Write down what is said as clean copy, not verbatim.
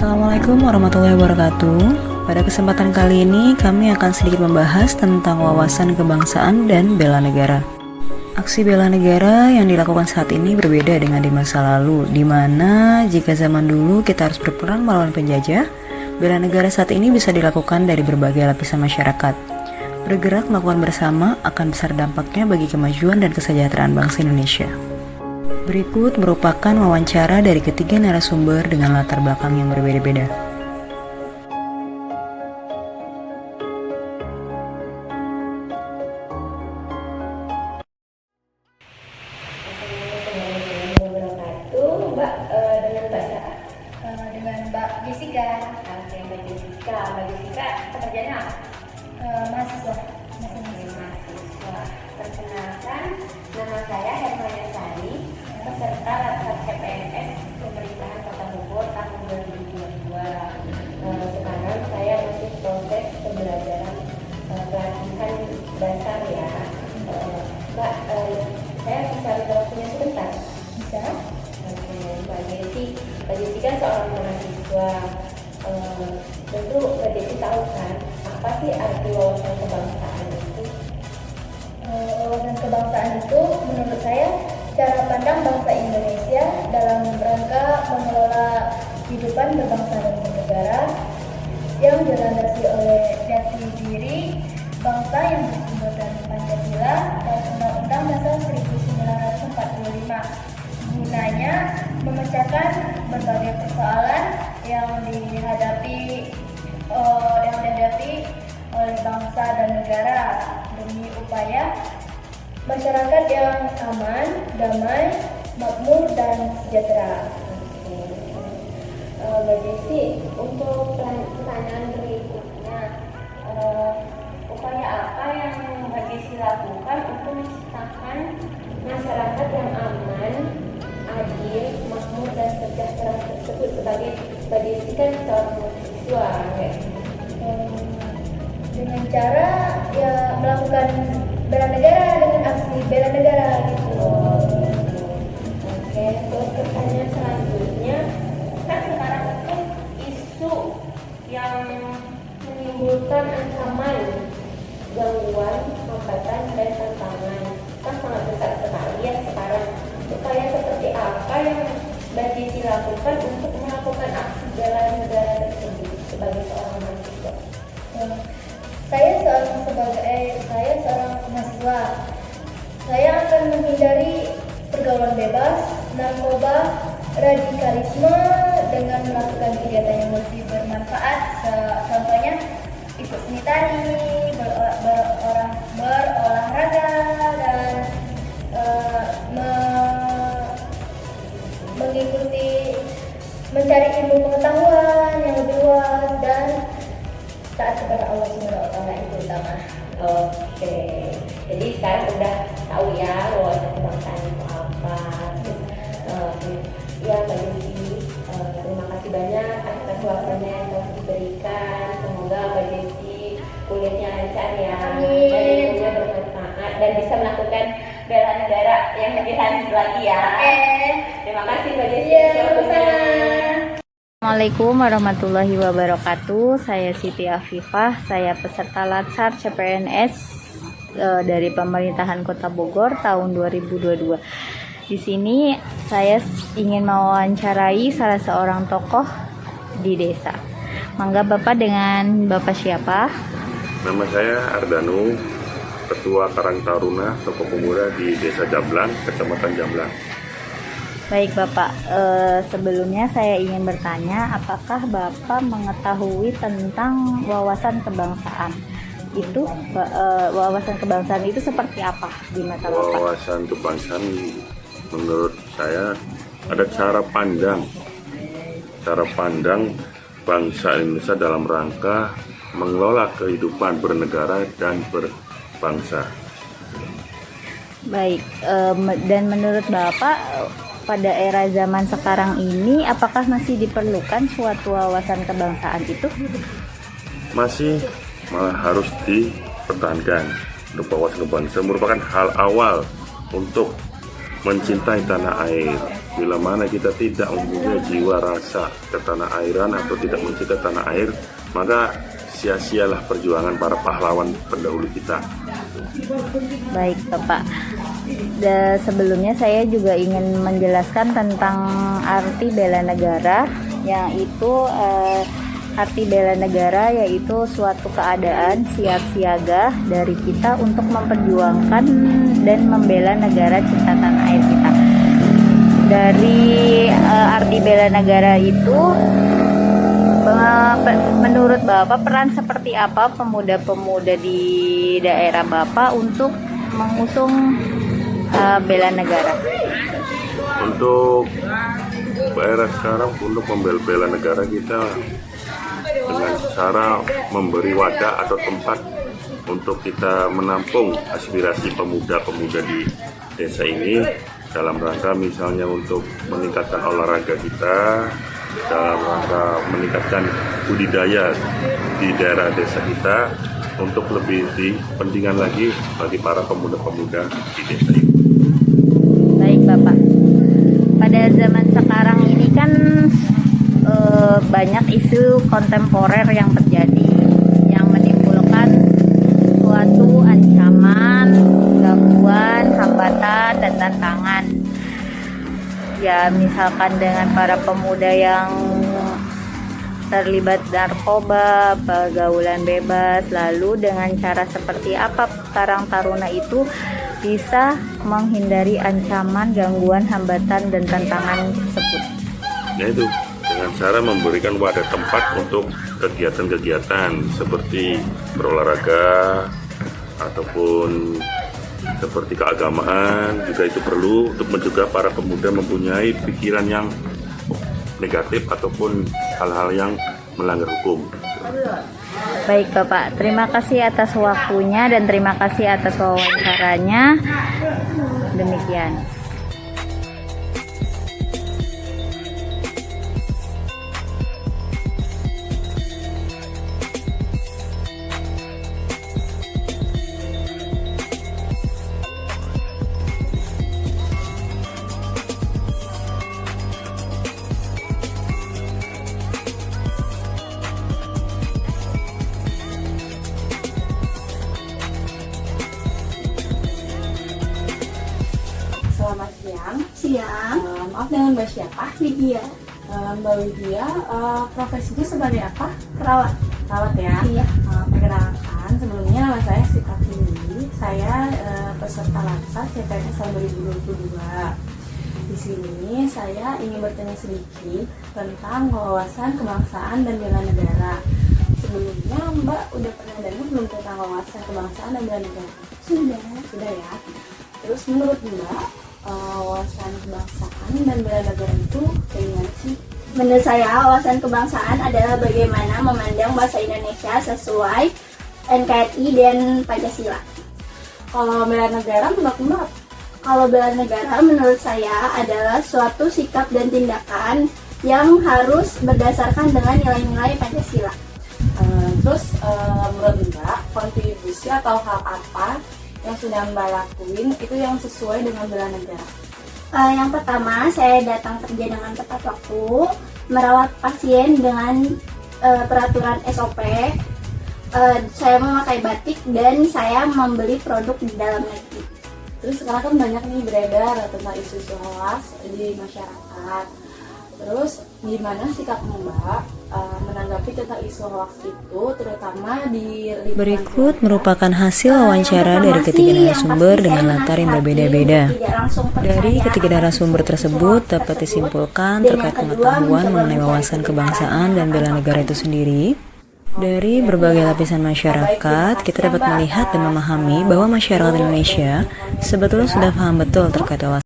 Assalamualaikum warahmatullahi wabarakatuh. Pada kesempatan kali ini kami akan sedikit membahas tentang wawasan kebangsaan dan bela negara. Aksi bela negara yang dilakukan saat ini berbeda dengan di masa lalu, di mana jika zaman dulu kita harus berperang melawan penjajah, bela negara saat ini bisa dilakukan dari berbagai lapisan masyarakat. Bergerak melakukan bersama akan besar dampaknya bagi kemajuan dan kesejahteraan bangsa Indonesia. Berikut merupakan wawancara dari ketiga narasumber dengan latar belakang yang berbeda-beda. Mbak, dengan Mbak siapa? Dengan Mbak Jessica. Oke, Mbak Jessica. Mbak Jessica pekerjaannya apa? Mahasiswa. Mahasiswa. Perkenalkan, nama saya Hermania Sari, peserta Latsar CPNS Pemerintahan Kota Bogor tahun 2022. Sekarang saya masih proses pembelajaran pelatihan dasar ya. Mbak, saya bisa minta waktunya sebentar? Bisa? Oke, Mbak Jessi kan seorang mahasiswa. Tentu Mbak Jessi tahu kan apa sih arti wawasan kebangsaan itu? Wawasan kebangsaan itu menurut saya cara pandang bangsa Indonesia dalam rangka mengelola kehidupan berbangsa dan bernegara yang dilandasi oleh jati diri bangsa yang bersumber dari Pancasila dan Undang-Undang Dasar 1945. Gunanya memecahkan berbagai persoalan yang dihadapi oleh bangsa dan negara demi upaya masyarakat yang aman, damai, makmur, dan sejahtera. Mbak Jessi, untuk pertanyaan berikutnya, upaya apa yang Mbak Jessi lakukan untuk menciptakan masyarakat yang aman, adil, makmur, dan sejahtera tersebut? Sebagai Mbak Jessi kan seorang mahasiswa, Dengan cara ya melakukan bela negara dengan aksi bela negara gitu. Oke, terus pertanyaan selanjutnya, kan sekarang itu isu yang menimbulkan ancaman, gangguan, hambatan, dan tantangan kan sangat besar sekali ya sekarang. Upaya seperti apa yang Mbak Jessi lakukan untuk melakukan aksi bela negara tersebut sebagai seorang mahasiswa? Saya seorang mahasiswa. Saya akan menghindari pergaulan bebas, narkoba, radikalisme dengan melakukan kegiatan yang lebih bermanfaat. Contohnya ikut seni tari, berolahraga, dan mengikuti mencari ilmu pengetahuan yang lebih luas dan taat kepada Allah SWT itu utama. Oke, jadi sekarang udah tahu ya wawasan kebangsaan itu apa. Ya Mbak Jessi, terima kasih banyak atas waktunya yang telah diberikan. Semoga Mbak Jessi kuliahnya lancar ya. Amin. Dan ilmunya bermanfaat dan bisa melakukan bela negara yang lebih lanjut lagi ya. Oke. Terima kasih Mbak Jessi. Iya, sama-sama. Assalamualaikum warahmatullahi wabarakatuh. Saya Siti Afifah, saya peserta Latsar CPNS dari Pemerintahan Kota Bogor tahun 2022. Di sini saya ingin mewawancarai salah seorang tokoh di desa. Mangga Bapak, dengan Bapak siapa? Nama saya Ardanu, Ketua Karang Taruna Tokoh Pemuda di Desa Jablan, Kecamatan Jablan. Baik Bapak, sebelumnya saya ingin bertanya, apakah Bapak mengetahui tentang wawasan kebangsaan? Itu wawasan kebangsaan itu seperti apa di mata Bapak? Wawasan kebangsaan menurut saya ada cara pandang bangsa Indonesia dalam rangka mengelola kehidupan bernegara dan berbangsa. Baik, dan menurut Bapak pada era zaman sekarang ini apakah masih diperlukan suatu wawasan kebangsaan itu? Masih, malah harus dipertahankan. Untuk wawasan kebangsaan merupakan hal awal untuk mencintai tanah air, Bila mana kita tidak mempunyai jiwa rasa ketanah airan atau tidak mencintai tanah air, maka sia-sialah perjuangan para pahlawan pendahulu kita. Baik Bapak. Sebelumnya saya juga ingin menjelaskan tentang arti bela negara, yang itu arti bela negara yaitu suatu keadaan siap siaga dari kita untuk memperjuangkan dan membela negara cinta tanah air kita. Dari arti bela negara itu, menurut Bapak peran seperti apa pemuda-pemuda di daerah Bapak untuk mengusung bela negara? Untuk daerah sekarang untuk membela negara kita dengan cara memberi wadah atau tempat untuk kita menampung aspirasi pemuda-pemuda di desa ini, dalam rangka misalnya untuk meningkatkan olahraga kita, dalam rangka meningkatkan budidaya di daerah desa kita, untuk lebih dipentingkan lagi bagi para pemuda-pemuda di desa ini. Baik Bapak, pada zaman sekarang ini kan banyak isu kontemporer yang terjadi, yang menimbulkan suatu ancaman, gangguan, hambatan, dan tantangan. Ya misalkan dengan para pemuda yang terlibat narkoba, pergaulan bebas, lalu dengan cara seperti apa Karang Taruna itu bisa menghindari ancaman, gangguan, hambatan, dan tantangan tersebut? Yaitu dengan cara memberikan wadah tempat untuk kegiatan-kegiatan seperti berolahraga ataupun seperti keagamaan, juga itu perlu untuk mencegah para pemuda mempunyai pikiran yang negatif ataupun hal-hal yang melanggar hukum. Baik Bapak, terima kasih atas waktunya dan terima kasih atas wawancaranya. Demikian. Selamat siang. Siang, Maaf, dengan Mbak siapa? Lydia, Mbak Widya, profesinya sebagai apa? perawat. Perawat ya? Iya. Perkenalkan, sebelumnya nama saya Sita Fili. Saya peserta latsar CPNS tahun 2022. Di sini saya ingin bertanya sedikit tentang wawasan kebangsaan dan bela negara. Sebelumnya Mbak udah pernah dengar belum tentang wawasan kebangsaan dan bela negara? Sudah ya. Terus menurut Mbak, wawasan kebangsaan dan bela negara itu kayak gimana sih? Menurut saya, wawasan kebangsaan adalah bagaimana memandang bahasa Indonesia sesuai NKRI dan Pancasila. Kalau bela negara menurut Mbak? Kalau bela negara menurut saya adalah suatu sikap dan tindakan yang harus berdasarkan dengan nilai-nilai Pancasila. Terus menurut Mbak, kontribusi atau hal apa yang sudah Mbak lakuin itu yang sesuai dengan bela negara? Yang pertama, saya datang kerja dengan tepat waktu, merawat pasien dengan peraturan SOP, saya memakai batik, dan saya membeli produk di dalam negeri. Terus sekarang kan banyak nih beredar tentang isu-isu hoax di masyarakat. Terus gimana sikap Mbak menanggapi tentang isu hoax itu, terutama di Berikut merupakan hasil wawancara dari ketiga narasumber dengan latar yang berbeda-beda. Dari ketiga narasumber tersebut dapat disimpulkan terkait pengetahuan mengenai wawasan kebangsaan dan bela negara itu sendiri. Dari berbagai lapisan masyarakat, kita dapat melihat dan memahami bahwa masyarakat Indonesia sebetulnya sudah paham betul terkait wawasan